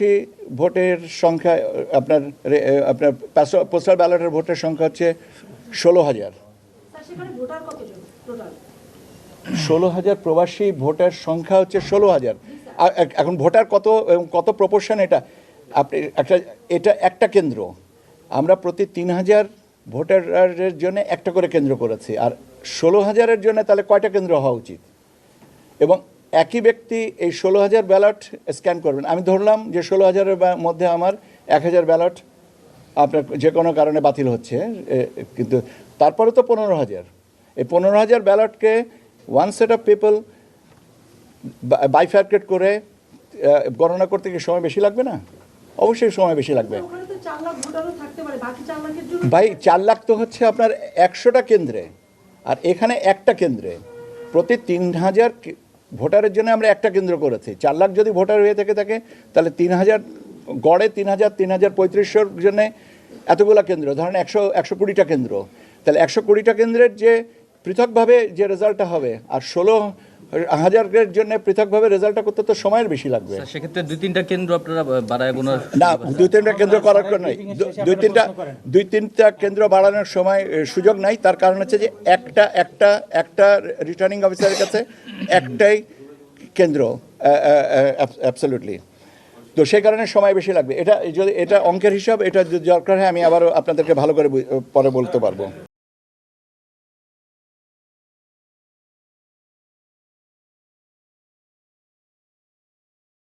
প্রবাসী ভোটের সংখ্যা আপনার আপনার পোস্টাল ব্যালটের ভোটের সংখ্যা হচ্ছে 16,000। 16,000 প্রবাসী ভোটার সংখ্যা হচ্ছে 16,000। এখন ভোটার কত প্রপোর্শন এটা আপনি এটা একটা কেন্দ্র, আমরা প্রতি 3,000 ভোটারের জন্য একটা করে কেন্দ্র করেছি। আর 16,000-এর জন্য তাহলে কয়টা কেন্দ্র হওয়া উচিত? এবং একই ব্যক্তি এই 16,000 ব্যালট স্ক্যান করবেন। আমি ধরলাম যে 16,000-এর মধ্যে আমার 1,000 ব্যালট আপনার যে কোনো কারণে বাতিল হচ্ছে, কিন্তু তারপরে তো 15,000। এই 15,000 ব্যালটকে one set of people bifurcate করে গণনা করতে কি সময় বেশি লাগবে না? অবশ্যই সময় বেশি লাগবে ভাই। 4 লাখ তো হচ্ছে আপনার 100টা কেন্দ্রে, আর এখানে একটা কেন্দ্রে প্রতি 3,000 ভোটারের জন্য আমরা একটা কেন্দ্র করেছি। 4 লাখ যদি ভোটার হয়ে থাকে তাহলে 3,000 গড়ে 3,3500-র জন্য এতগুলা কেন্দ্র, ধরেন 120টা কেন্দ্র, তাহলে 120টা কেন্দ্রের যে পৃথকভাবে যে রেজাল্টটা হবে, আর 16,000-এর জন্য পৃথকভাবে রেজাল্টটা করতে তো সময়ের বেশি লাগবে। সেক্ষেত্রে 2-3টা কেন্দ্র আপনারা বাড়ায় কোনো না, 2-3টা কেন্দ্র করার নয়, 2-3টা কেন্দ্র বাড়ানোর সময় সুযোগ নাই। তার কারণ হচ্ছে যে একটা রিটার্নিং অফিসারের কাছে একটাই কেন্দ্র, অ্যাবসলিউটলি। তো সেই কারণে সময় বেশি লাগবে। এটা যদি এটা অঙ্কের হিসাব, এটা দরকার হয় আমি আবারও আপনাদেরকে ভালো করে পরে বলতে পারবো।